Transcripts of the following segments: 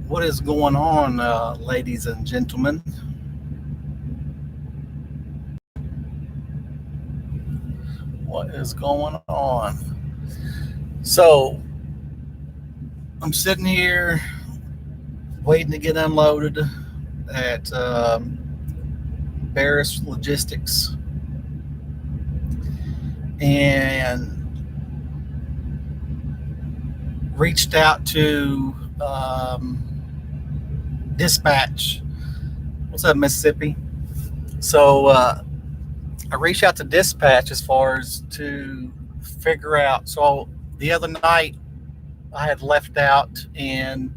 What is going on, ladies and gentlemen? What is going on? So, I'm sitting here waiting to get unloaded at Barris Logistics, and reached out to dispatch. What's up, Mississippi? So, I reached out to dispatch as far as to figure out. So the other night I had left out, and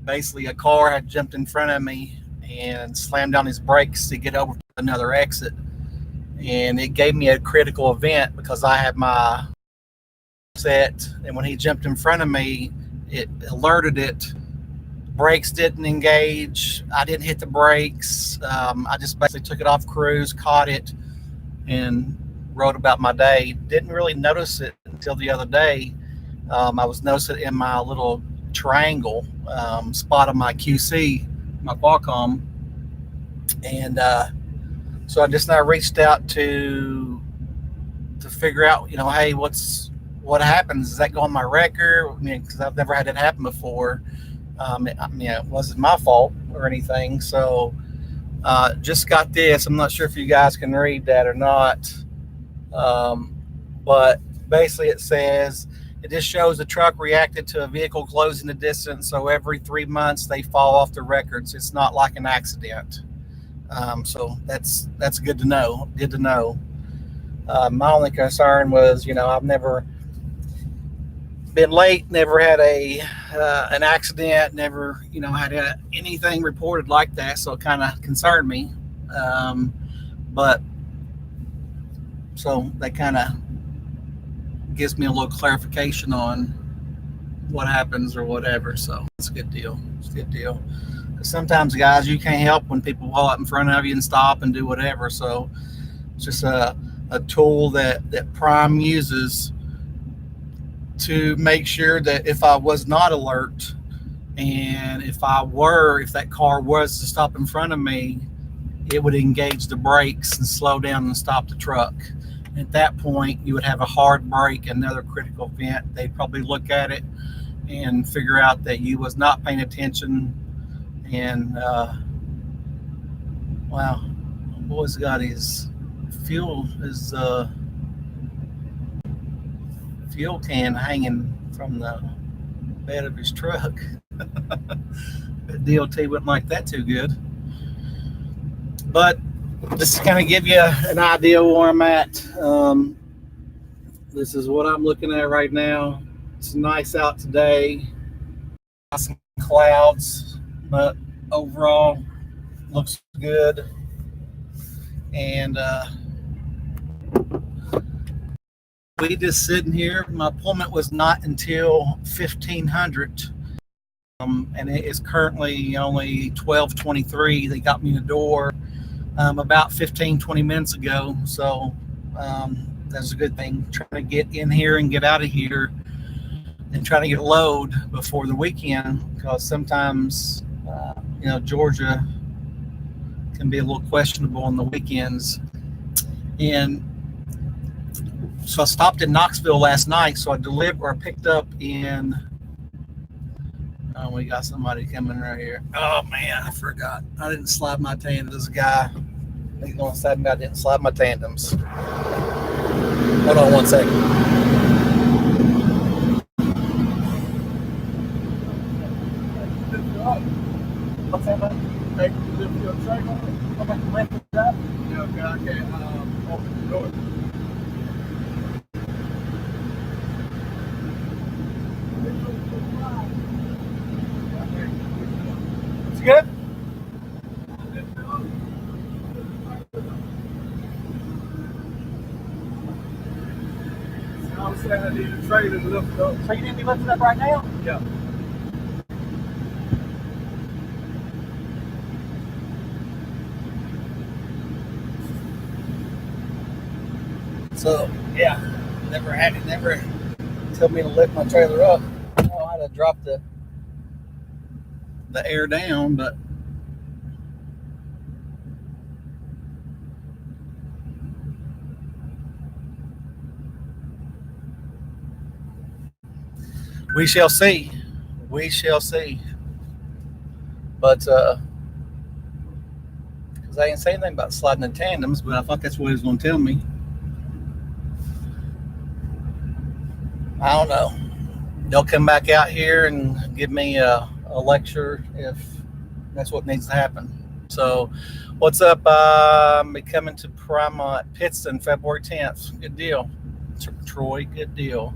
basically a car had jumped in front of me and slammed down his brakes to get over to another exit. And it gave me a critical event because I had my set, and when he jumped in front of me, it alerted it. Brakes didn't engage. I didn't hit the brakes. I just basically took it off cruise, caught it, and wrote about my day. Didn't really notice it until the other day. I was noticing it in my little triangle spot on my QC, my Qualcomm, and so I just now reached out to figure out, hey, what happens? Does that go on my record? Because I've never had it happen before. It wasn't my fault or anything. So just got this. I'm not sure if you guys can read that or not. But basically it says, it just shows the truck reacted to a vehicle closing the distance. So every 3 months they fall off the records. It's not like an accident. So that's good to know. Good to know. My only concern was, I've never been late, never had an accident, never had anything reported like that, so it kind of concerned me. But so that kind of gives me a little clarification on what happens or whatever. So it's a good deal. It's a good deal. Because sometimes, guys, you can't help when people pull up in front of you and stop and do whatever. So it's just a tool that Prime uses to make sure that if I was not alert, and if that car was to stop in front of me, it would engage the brakes and slow down and stop the truck. At that point, you would have a hard brake, another critical event. They'd probably look at it and figure out that you was not paying attention. And wow, boy's got his fuel can hanging from the bed of his truck. The DOT wouldn't like that too good. But just to kind of give you an idea where I'm at. This is what I'm looking at right now. It's nice out today. Got some clouds, but overall looks good. And we just sitting here. My appointment was not until 1500, and it is currently only 12:23. They got me in the door about 15-20 minutes ago, so that's a good thing. Trying to get in here and get out of here, and trying to get a load before the weekend, because sometimes Georgia can be a little questionable on the weekends. And so I stopped in Knoxville last night. So I picked up in. Oh, we got somebody coming right here. Oh man, I forgot. I didn't slide my tandems. This guy, he's going to say I didn't slide my tandems. Hold on one second. What's that, buddy? Hey, you lift your trailer? Okay, lift it up. Yeah, okay, I can't open the door. It's good? I was saying I need a trailer to lift it up. So you need me lifting up right now? Yeah. So yeah, never told me to lift my trailer up. Oh, to drop the air down, but we shall see. We shall see. But because I didn't say anything about sliding in tandems, but I thought that's what he was going to tell me. I don't know. They'll come back out here and give me a lecture if that's what needs to happen. So, what's up? I'm coming to Piedmont Pittston February 10th. Good deal. Troy, good deal.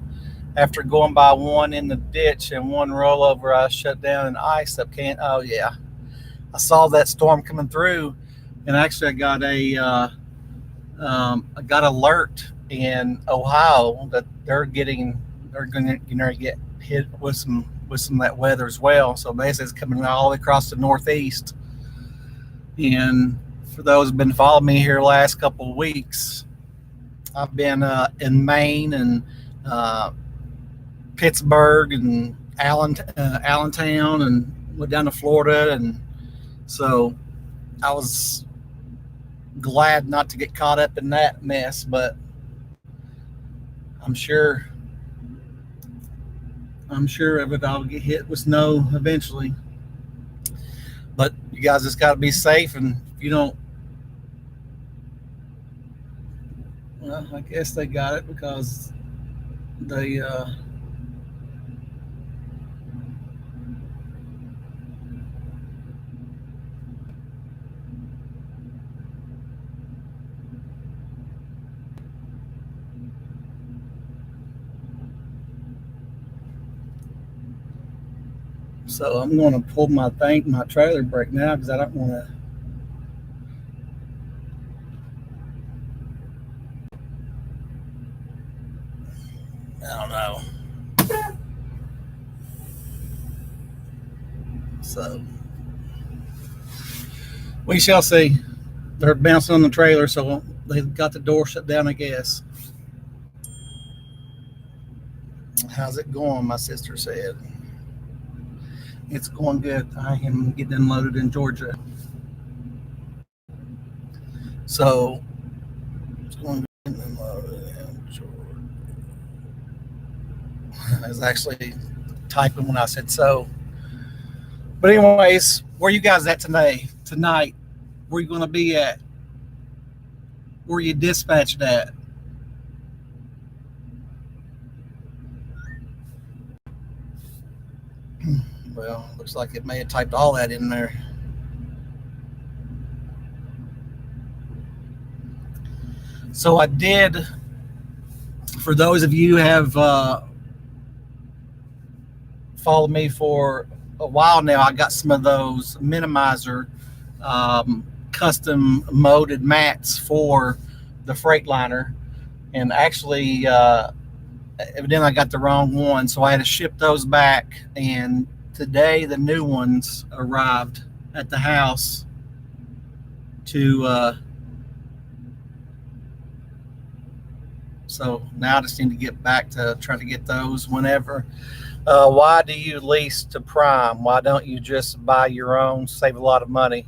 After going by one in the ditch and one rollover, I shut down and iced up. Oh yeah, I saw that storm coming through, and actually I got alert in Ohio that they're going to get hit with some of that weather as well. So basically, it's coming all the way across the Northeast. And for those who've been following me here the last couple of weeks, I've been in Maine and Pittsburgh and Allentown, and went down to Florida, and so I was glad not to get caught up in that mess, but I'm sure I'll get hit with snow eventually. But you guys just got to be safe, and if you don't, well, I guess they got it because they so I'm going to pull my trailer brake now because I don't want to. I don't know. So we shall see. They're bouncing on the trailer, so they got the door shut down, I guess. How's it going? My sister said. It's going good. I am getting unloaded in Georgia. So it's going to get unloaded in Georgia. I was actually typing when I said so. But anyways, where you guys at tonight? Where you going to be at? Where you dispatched at? Well, looks like it may have typed all that in there. So I did, for those of you who have followed me for a while now, I got some of those Minimizer custom molded mats for the Freightliner. And actually, evidently I got the wrong one, so I had to ship those back, and today the new ones arrived at the house to so now I just need to get back to trying to get those whenever. Why do you lease to Prime? Why don't you just buy your own, save a lot of money?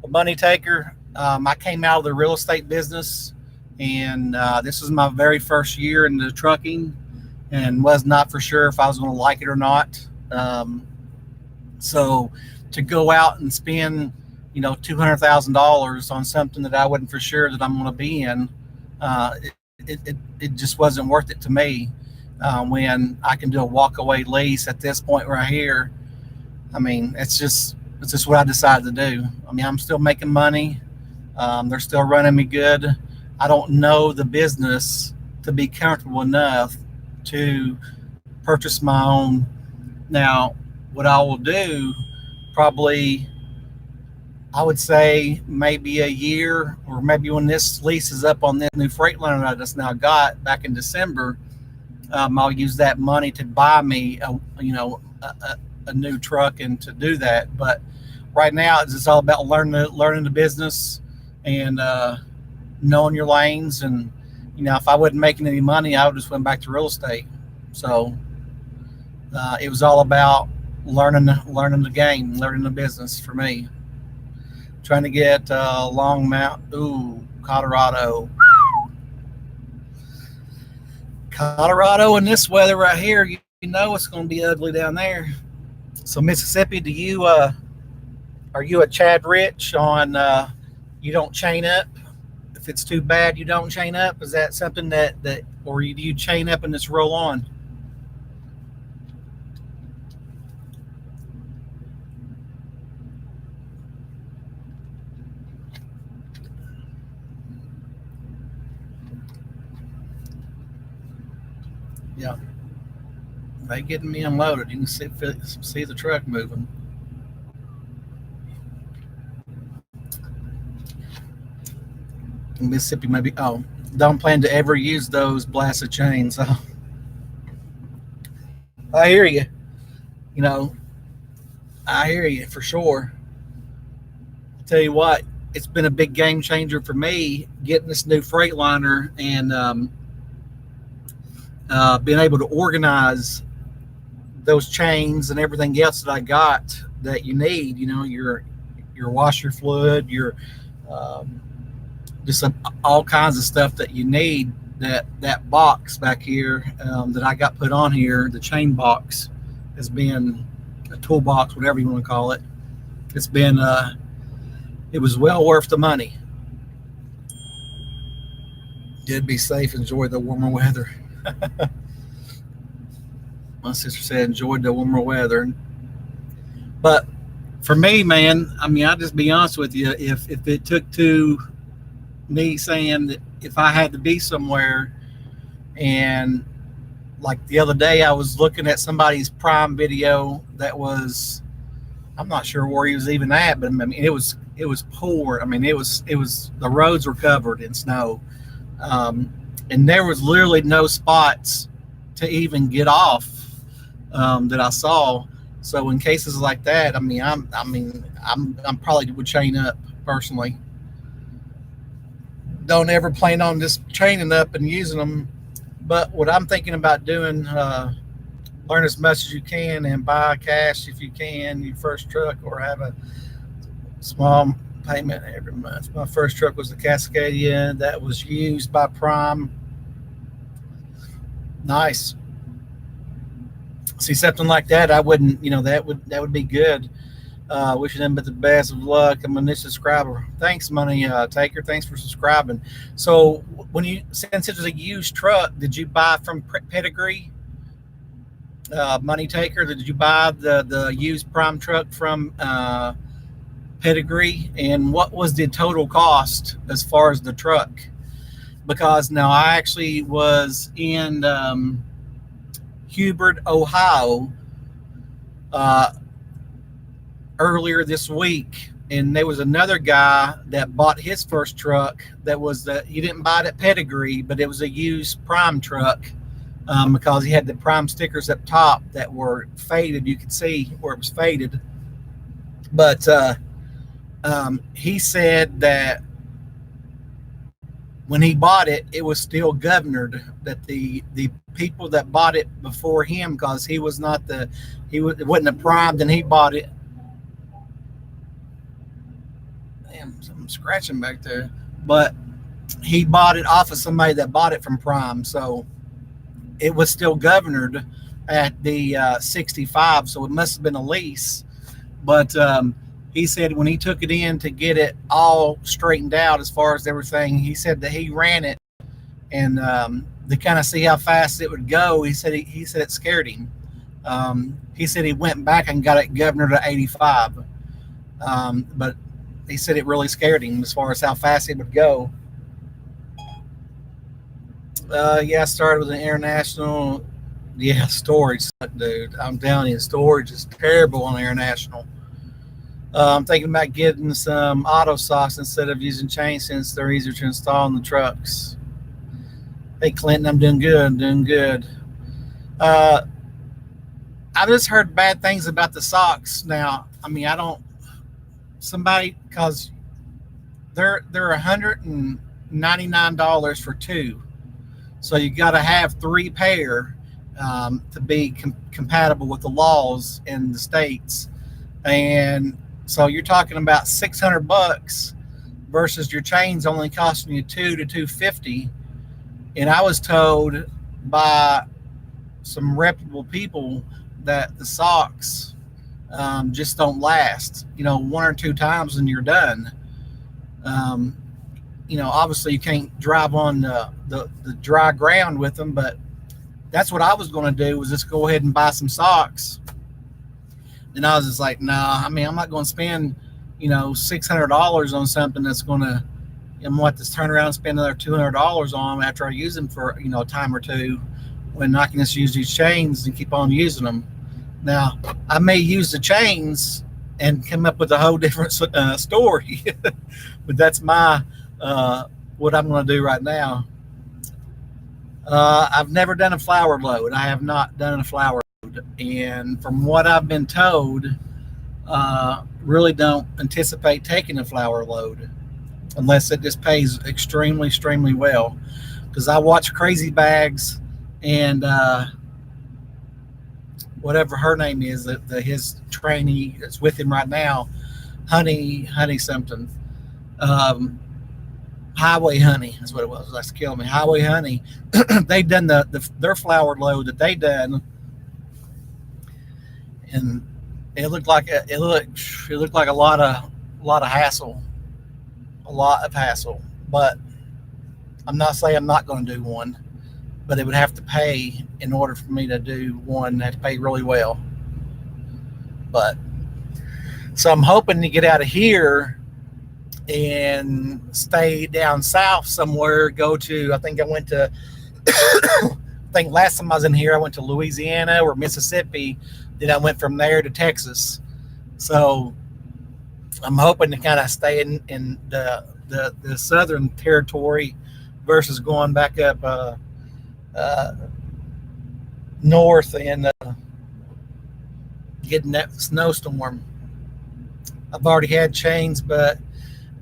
Well, Money Taker, I came out of the real estate business, and this was my very first year into trucking, and was not for sure if I was going to like it or not. So to go out and spend, $200,000 on something that I wasn't for sure that I'm going to be in, it just wasn't worth it to me. When I can do a walk away lease at this point right here, I mean, it's just what I decided to do. I mean, I'm still making money. They're still running me good. I don't know the business to be comfortable enough to purchase my own. Now, what I will do, probably, I would say maybe a year, or maybe when this lease is up on this new Freightliner I just now got back in December, I'll use that money to buy me a new truck and to do that. But right now it's just all about learning the business and knowing your lanes. And if I wasn't making any money, I would just went back to real estate. So It was all about learning the game, learning the business for me. Trying to get Longmont, Colorado. Colorado in this weather right here, you know it's going to be ugly down there. So Mississippi, do you are you a Chad Rich on you don't chain up? If it's too bad, you don't chain up. Is that something that or do you chain up and just roll on? Yeah, they getting me unloaded. You can see the truck moving. Mississippi maybe. Oh, don't plan to ever use those blasted chains. Oh, I hear you. You know, I hear you for sure. I'll tell you what, it's been a big game changer for me getting this new Freightliner and being able to organize those chains and everything else that I got that you need. You know, your washer fluid, your just all kinds of stuff that you need. That box back here that I got put on here, the chain box, has been a toolbox, whatever you want to call it. It's been it was well worth the money. Did be safe, enjoy the warmer weather. My sister said enjoyed the warmer weather. But for me, man, I mean, I'll just be honest with you. If it took to me saying that if I had to be somewhere, and like the other day I was looking at somebody's Prime video that was, I'm not sure where he was even at, but I mean it was poor. I mean it was the roads were covered in snow, and there was literally no spots to even get off that I saw. So in cases like that, I'm probably would chain up personally. Don't ever plan on just chaining up and using them. But what I'm thinking about doing, learn as much as you can and buy cash if you can, your first truck, or have a small payment every month. My first truck was the Cascadia that was used by Prime. Nice. See, something like that, I wouldn't, that would be good. Wishing them but the best of luck. I'm a new subscriber. Thanks, Money Taker. Thanks for subscribing. So, since it was a used truck, did you buy from Pedigree? Money Taker, did you buy the used Prime truck from Pedigree? And what was the total cost as far as the truck? Because now I actually was in Hubert, Ohio, earlier this week, and there was another guy that bought his first truck that was he didn't buy it at Pedigree, but it was a used Prime truck, because he had the Prime stickers up top that were faded. You could see where it was faded, but he said that when he bought it, it was still governed, that the people that bought it before him, because he wasn't a Prime, then he bought it. Damn, something scratching back there. But he bought it off of somebody that bought it from Prime, so it was still governed at the 65, so it must have been a lease. But he said when he took it in to get it all straightened out as far as everything, he said that he ran it and to kind of see how fast it would go. He said it scared him. He said he went back and got it governor to 85, but he said it really scared him as far as how fast it would go. Yeah, I started with an International. Yeah, storage, dude. I'm telling you, storage is terrible on International. I'm thinking about getting some auto socks instead of using chains, since they're easier to install in the trucks. Hey, Clinton, I'm doing good. I'm doing good. I just heard bad things about the socks. Now, I mean, because they're $199 for two. So you got to have 3 pair, to be compatible with the laws in the states. And so you're talking about $600 versus your chains only costing you $200 to $250. And I was told by some reputable people that the socks just don't last. One or two times and you're done. Obviously you can't drive on the dry ground with them, but that's what I was going to do, was just go ahead and buy some socks. And I was just like, nah, I'm not going to spend, $600 on something that's going to, I'm going to have to turn around and spend another $200 on them after I use them for, a time or two, when I can just use these chains and keep on using them. Now, I may use the chains and come up with a whole different story, but that's my, what I'm going to do right now. I've never done a flour load. I have not done a flour load. And from what I've been told, really don't anticipate taking a flour load unless it just pays extremely, extremely well. Because I watch Crazy Bags and whatever her name is, his trainee that's with him right now, Honey something. Highway Honey, that's what it was. That's killing me. Highway Honey. They done their flour load that they done, and it looked like a lot of hassle, But I'm not saying I'm not going to do one, but it would have to pay in order for me to do one. Have to pay really well. But so I'm hoping to get out of here and stay down south somewhere. I think last time I was in here, I went to Louisiana or Mississippi. Then I went from there to Texas. So I'm hoping to kind of stay in the southern territory versus going back up north and getting that snowstorm. I've already had chains, but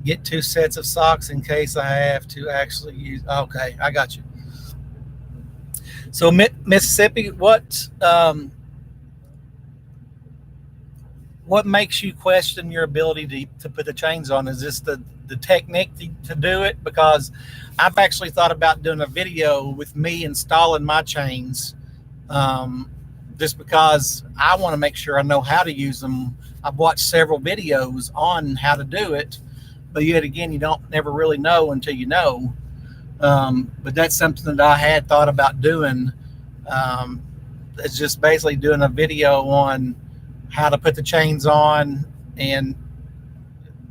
get 2 sets of socks in case I have to actually use. Okay, I got you. So Mississippi, what makes you question your ability to put the chains on? Is this the technique to do it? Because I've actually thought about doing a video with me installing my chains, just because I want to make sure I know how to use them. I've watched several videos on how to do it, but yet again, you don't never really know until you know. But that's something that I had thought about doing. It's just basically doing a video on how to put the chains on, and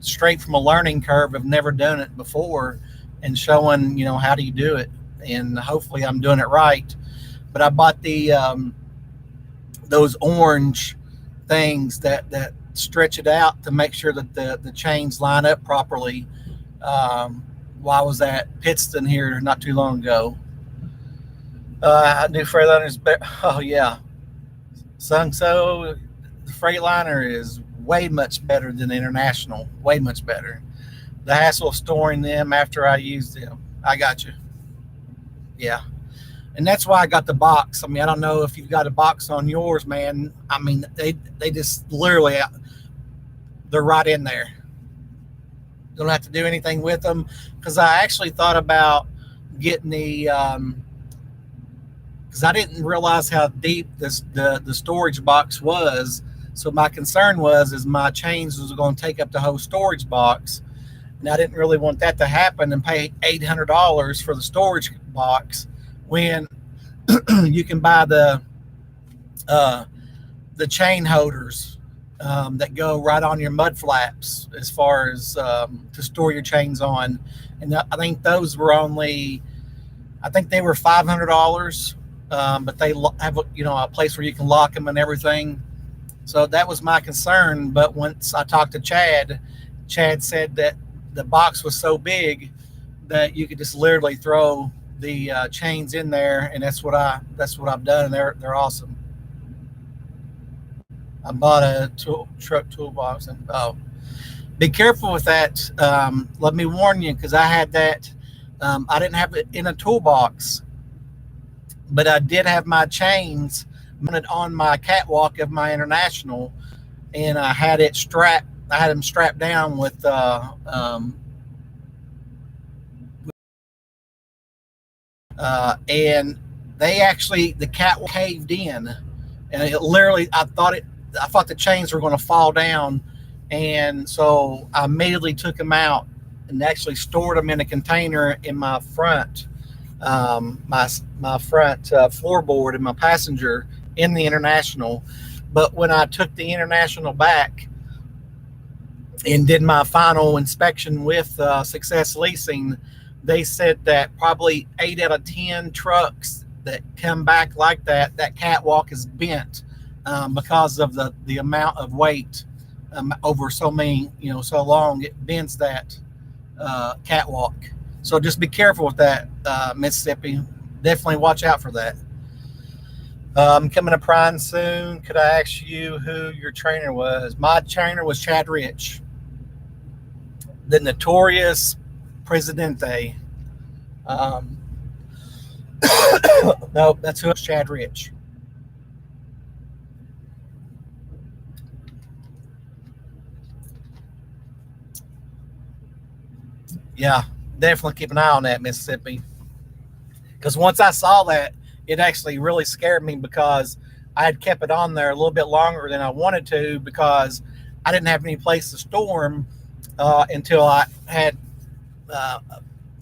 straight from a learning curve. I've never done it before, and showing, how do you do it, and hopefully I'm doing it right. But I bought those orange things that stretch it out to make sure that the chains line up properly. While I was at Pittston here not too long ago, New Freightliner's oh yeah, Sungso, the Freightliner is way much better than International. Way much better. The hassle of storing them after I use them. I got you. Yeah. And that's why I got the box. I don't know if you've got a box on yours, man. They just literally, they're right in there. Don't have to do anything with them. Because I actually thought about getting because I didn't realize how deep the storage box was. So my concern is my chains was going to take up the whole storage box. And I didn't really want that to happen and pay $800 for the storage box, when you can buy the chain holders that go right on your mud flaps, as far as to store your chains on. And I think those were they were $500, but they have a place where you can lock them and everything. So that was my concern. But once I talked to Chad said that the box was so big that you could just literally throw the chains in there, and that's what I've done, and they're awesome. I bought a truck toolbox, and be careful with that. Let me warn you, because I had that. I didn't have it in a toolbox, but I did have my chains mounted on my catwalk of my International, and I had it strapped. I had them strapped down with and they actually, the cat caved in, and it literally, I thought the chains were going to fall down, and so I immediately took them out and actually stored them in a container in my front, my front floorboard in my passenger in the International. But when I took the International back and did my final inspection with Success Leasing, they said that probably 8 out of 10 trucks that come back like that, that catwalk is bent because of the amount of weight over so long, it bends that catwalk. So just be careful with that, Mississippi. Definitely watch out for that. Coming to Prime soon. Could I ask you who your trainer was? My trainer was Chad Rich, the notorious Presidente. No, that's who it's Chad Rich. Yeah, definitely keep an eye on that, Mississippi. Because once I saw that, it actually really scared me, because I had kept it on there a little bit longer than I wanted to, because I didn't have any place to store them until I had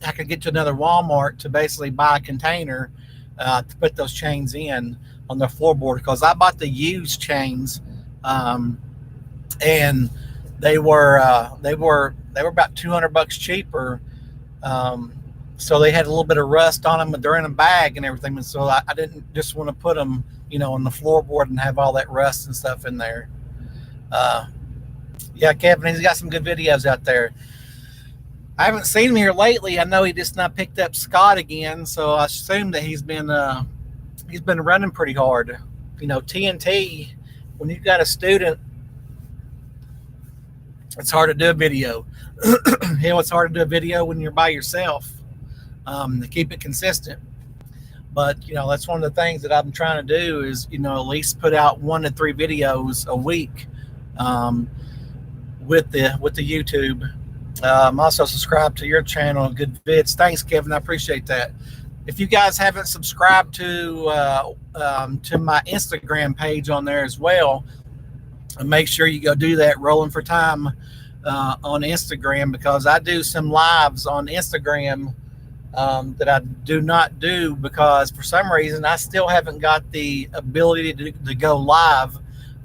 I could get to another Walmart to basically buy a container to put those chains in on the floorboard, because I bought the used chains, and they were about $200 cheaper. So they had a little bit of rust on them, but they're in a bag and everything. And so I didn't just want to put them, on the floorboard and have all that rust and stuff in there. Yeah, Kevin, he's got some good videos out there. I haven't seen him here lately. I know he just not picked up Scott again, so I assume that he's been running pretty hard. TNT, when you've got a student, it's hard to do a video. It's hard to do a video when you're by yourself, to keep it consistent. But that's one of the things that I'm trying to do is at least put out 1 to 3 videos a week with the YouTube. I'm also subscribed to your channel, good vids. Thanks, Kevin. I appreciate that. If you guys haven't subscribed to my Instagram page on there as well, make sure you go do that. Rolling for Time on Instagram, because I do some lives on Instagram that I do not do, because for some reason I still haven't got the ability to go live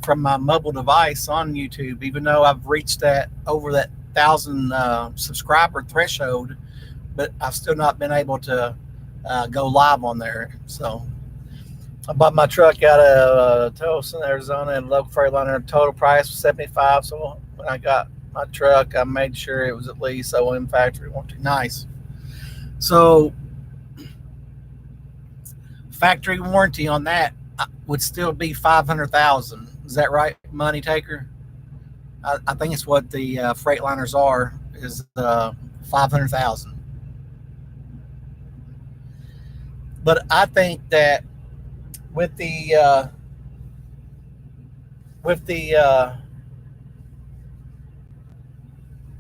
from my mobile device on YouTube, even though I've reached over that 1,000 subscriber threshold, but I've still not been able to go live on there. So I bought my truck out of Tucson, Arizona, and local Freightliner. Total price was $75. So when I got my truck, I made sure it was at least OEM factory warranty. Nice. So factory warranty on that would still be $500,000. Is that right, Money Taker? I think it's what the Freightliners are, is $500,000. But I think that with the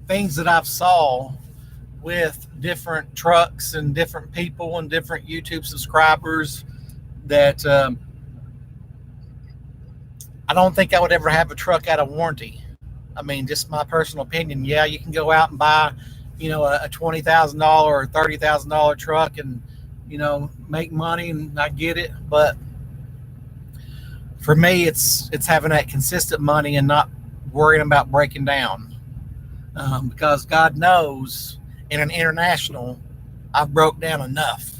things that I've saw with different trucks and different people and different YouTube subscribers, that I don't think I would ever have a truck out of warranty. I mean, just my personal opinion. Yeah, you can go out and buy, a $20,000 or $30,000 truck and, make money, and I get it. But for me, it's having that consistent money and not worrying about breaking down. Because God knows, in an International, I've broke down enough.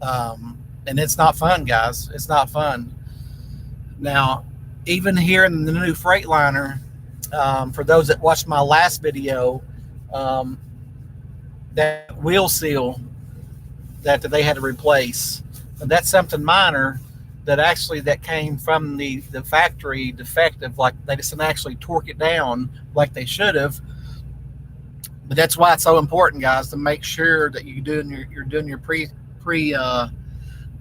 And it's not fun, guys. It's not fun. Now, even here in the new Freightliner, for those that watched my last video, that wheel seal that they had to replace, that's something minor that came from the factory defective. Like, they just didn't actually torque it down like they should have. But that's why it's so important, guys, to make sure that you're doing your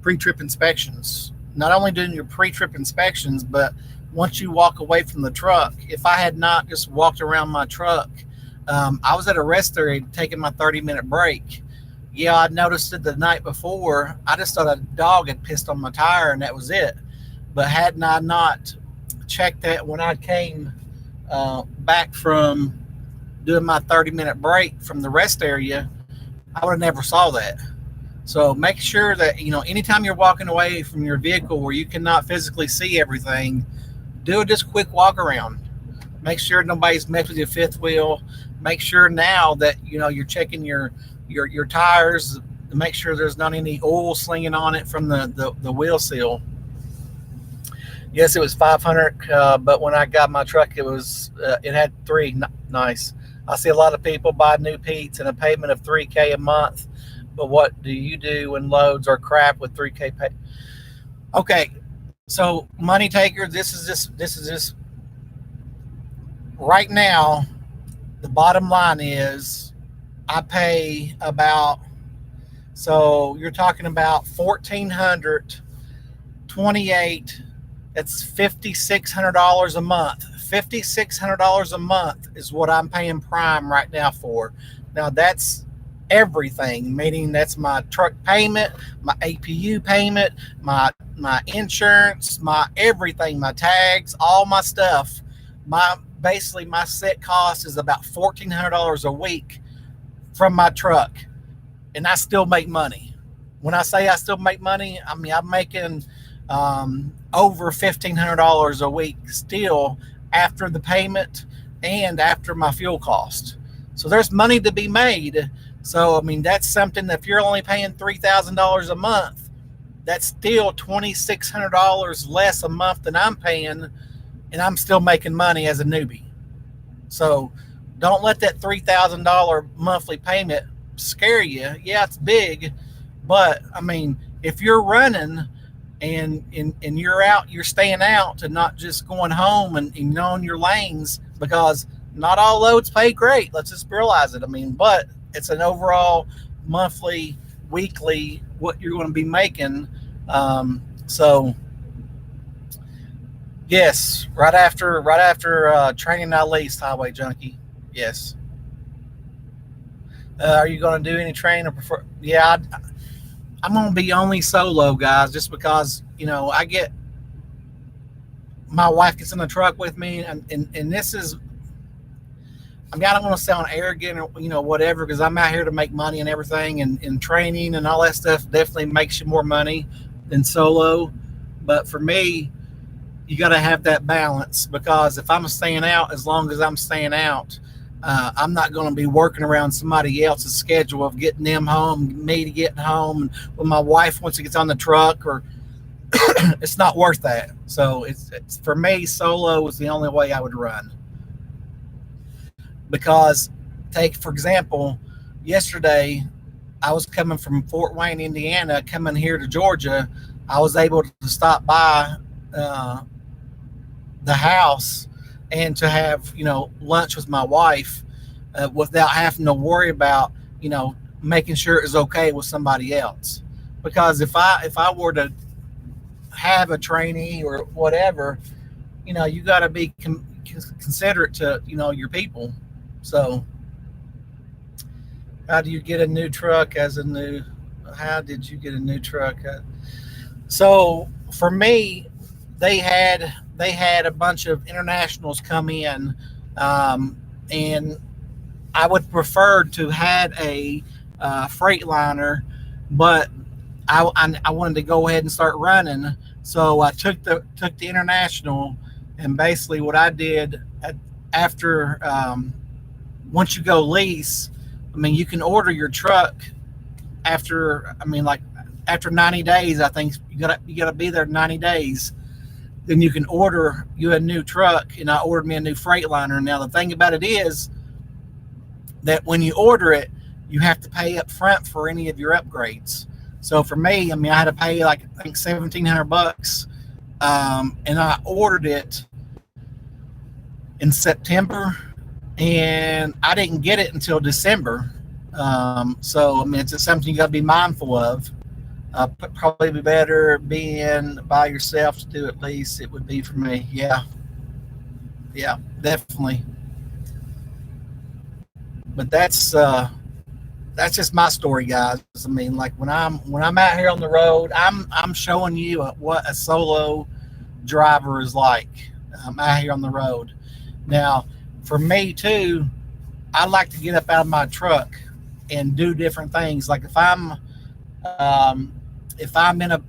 pre-trip inspections. Not only doing your pre-trip inspections, but once you walk away from the truck, if I had not just walked around my truck, I was at a rest area taking my 30-minute break. Yeah, I noticed it the night before. I just thought a dog had pissed on my tire and that was it. But hadn't I not checked that when I came back from doing my 30-minute break from the rest area, I would have never saw that. So make sure that, anytime you're walking away from your vehicle where you cannot physically see everything, do a just quick walk around. Make sure nobody's messed with your fifth wheel. Make sure now that, you're checking your tires to make sure there's not any oil slinging on it from the wheel seal. Yes, it was $500, but when I got my truck, it had 3. Nice. I see a lot of people buy new Pete's and a payment of $3K a month. But what do you do when loads are crap with $3K pay? Okay, so money taker, this is just right now. The bottom line is, I pay about. So you're talking about $1,428. That's $5,600 a month. $5,600 a month is what I'm paying Prime right now for. Now that's everything, meaning that's my truck payment, my APU payment, my insurance, my everything, my tags, all my stuff. Basically my set cost is about $1,400 a week from my truck, and I still make money. When I say I still make money, I mean I'm making over $1,500 a week still after the payment and after my fuel cost. So there's money to be made. So, I mean, that's something that if you're only paying $3,000 a month, that's still $2,600 less a month than I'm paying, and I'm still making money as a newbie. So don't let that $3,000 monthly payment scare you. Yeah, it's big, but, I mean, if you're running and you're staying out and not just going home and knowing your lanes, because not all loads pay great. Let's just realize it. I mean, but it's an overall monthly, weekly, what you're going to be making. So yes, right after training I leased Highway Junkie. Yes. Are you going to do any training or prefer? Yeah, I'm going to be only solo, guys, just because, I get my wife gets in the truck with me, and this is, I mean, I don't want to sound arrogant or, whatever, because I'm out here to make money and everything, and training and all that stuff definitely makes you more money than solo. But for me, you got to have that balance, because if I'm staying out, as long as I'm staying out, I'm not going to be working around somebody else's schedule of getting them home, me to getting home, and when my wife once it gets on the truck, or it's not worth that. So it's for me, solo is the only way I would run. Because, take for example, yesterday I was coming from Fort Wayne, Indiana, coming here to Georgia. I was able to stop by the house and to have lunch with my wife without having to worry about making sure it was okay with somebody else. Because if I were to have a trainee or whatever, you got to be considerate to your people. So, how do you get a new truck how did you get a new truck? So for me, they had a bunch of internationals come in, and I would prefer to had a Freightliner, but I wanted to go ahead and start running. So I took the international, and basically what I did after once you go lease, I mean, you can order your truck after 90 days. I think you gotta be there 90 days. Then you can order you a new truck, and I ordered me a new Freightliner. Now the thing about it is that when you order it, you have to pay up front for any of your upgrades. So for me, I mean, I had to pay I think $1,700, and I ordered it in September, and I didn't get it until December. So I mean, it's something you got to be mindful of. Probably be better being by yourself to do at least. It would be for me. Yeah, yeah, definitely. But that's just my story, guys. I mean, like when I'm out here on the road, I'm showing you what a solo driver is like. Out here on the road. Now, for me too, I like to get up out of my truck and do different things. Like um, if I'm in a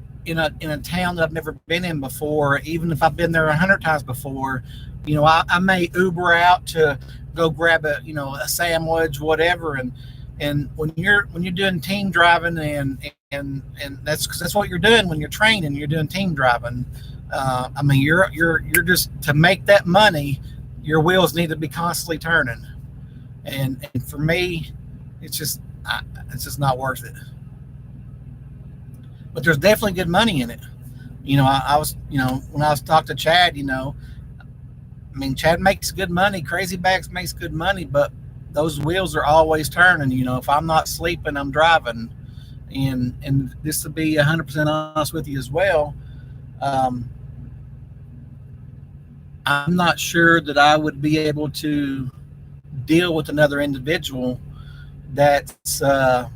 town that I've never been in before, even if I've been there 100 times before, I may Uber out to go grab a sandwich, whatever. And when you're doing team driving, and that's what you're doing when you're training. You're doing team driving. I mean, you're just to make that money. Your wheels need to be constantly turning, and for me, it's just it's just not worth it. But there's definitely good money in it. I was, when I was talking to Chad, I mean, Chad makes good money. Crazy Bags makes good money, but those wheels are always turning. If I'm not sleeping, I'm driving. And this to be 100% honest with you as well, um, I'm not sure that I would be able to deal with another individual that's that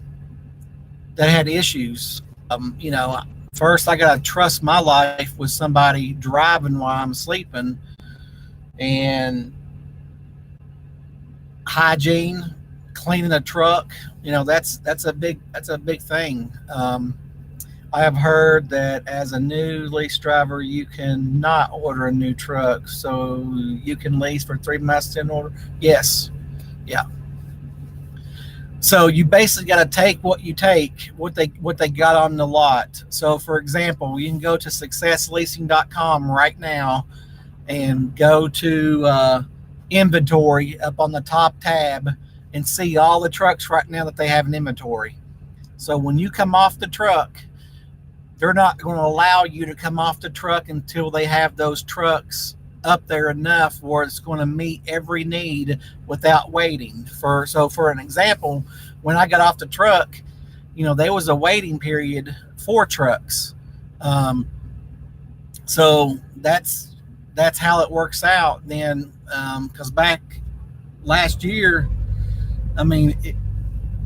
had issues. First I gotta trust my life with somebody driving while I'm sleeping, and hygiene, cleaning a truck. That's a big thing. I have heard that as a new lease driver, you cannot order a new truck, so you can lease for 3 months in order. Yes, yeah. So you basically got to take what they got on the lot. So for example, you can go to successleasing.com right now and go to inventory up on the top tab and see all the trucks right now that they have in inventory. So when you come off the truck, they're not going to allow you to come off the truck until they have those trucks up there enough where it's going to meet every need without waiting. For an example, when I got off the truck, there was a waiting period for trucks. So that's how it works out then, because back last year, I mean,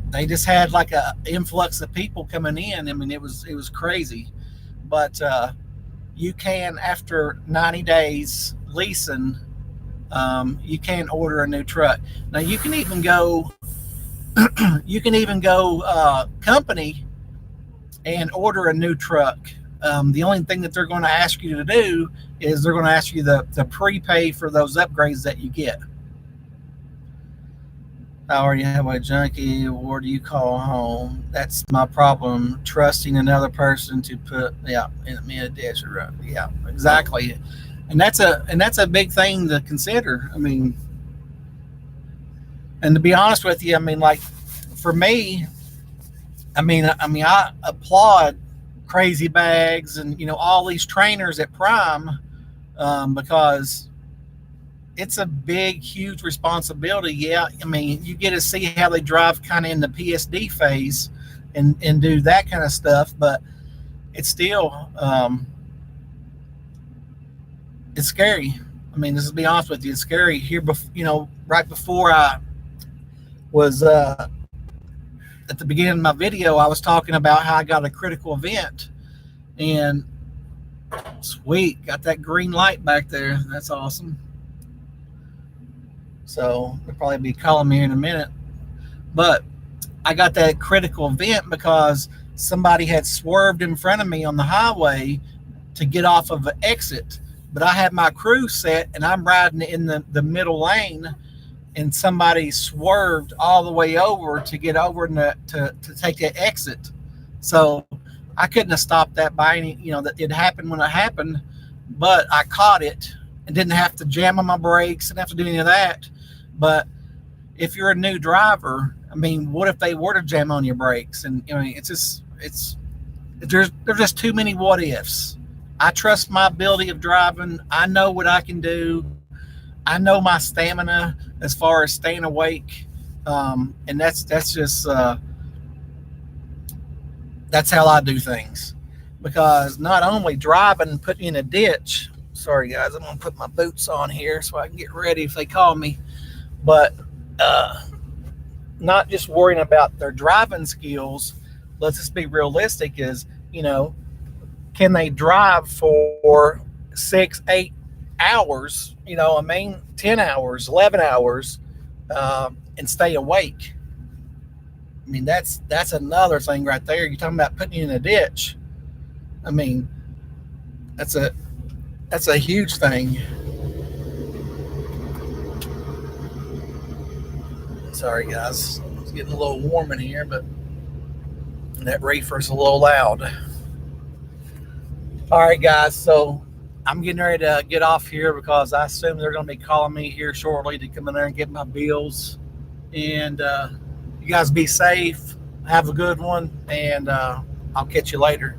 they just had like a influx of people coming in. I mean, it was crazy. But you can, after 90 days leasing, you can order a new truck. Now you can even go company and order a new truck. The only thing that they're going to ask you to do is they're going to ask you to prepay for those upgrades that you get. I already have a junkie. Or do you call home? That's my problem. Trusting another person to put in me a dish. Yeah, exactly. And that's a big thing to consider. I mean, and to be honest with you, I mean, like for me, I applaud Crazy Bags and all these trainers at Prime, because it's a big, huge responsibility. Yeah, I mean, you get to see how they drive kind of in the PSD phase and do that kind of stuff, but it's still it's scary. I mean, this is to be honest with you, it's scary. Here, right before I was at the beginning of my video, I was talking about how I got a critical event, and sweet, got that green light back there. That's awesome. So they'll probably be calling me in a minute. But I got that critical event because somebody had swerved in front of me on the highway to get off of an exit. But I had my cruise set and I'm riding in the middle lane, and somebody swerved all the way over to get over to take that exit. So I couldn't have stopped that by any, that it happened when it happened, but I caught it and didn't have to jam on my brakes, didn't have to do any of that. But if you're a new driver, I mean, what if they were to jam on your brakes? And there's just too many what ifs. I trust my ability of driving. I know what I can do. I know my stamina as far as staying awake, and that's just That's how I do things. Because not only driving and putting you in a ditch, sorry guys, I'm gonna put my boots on here so I can get ready if they call me. But not just worrying about their driving skills. Let's just be realistic. Is can they drive for 6, 8 hours? 10 hours, 11 hours, and stay awake. I mean, that's another thing right there. You're talking about putting you in a ditch. I mean, that's a huge thing. Sorry, guys. It's getting a little warm in here, but that reefer's a little loud. All right, guys. So I'm getting ready to get off here because I assume they're going to be calling me here shortly to come in there and get my bills. And you guys be safe. Have a good one, and I'll catch you later.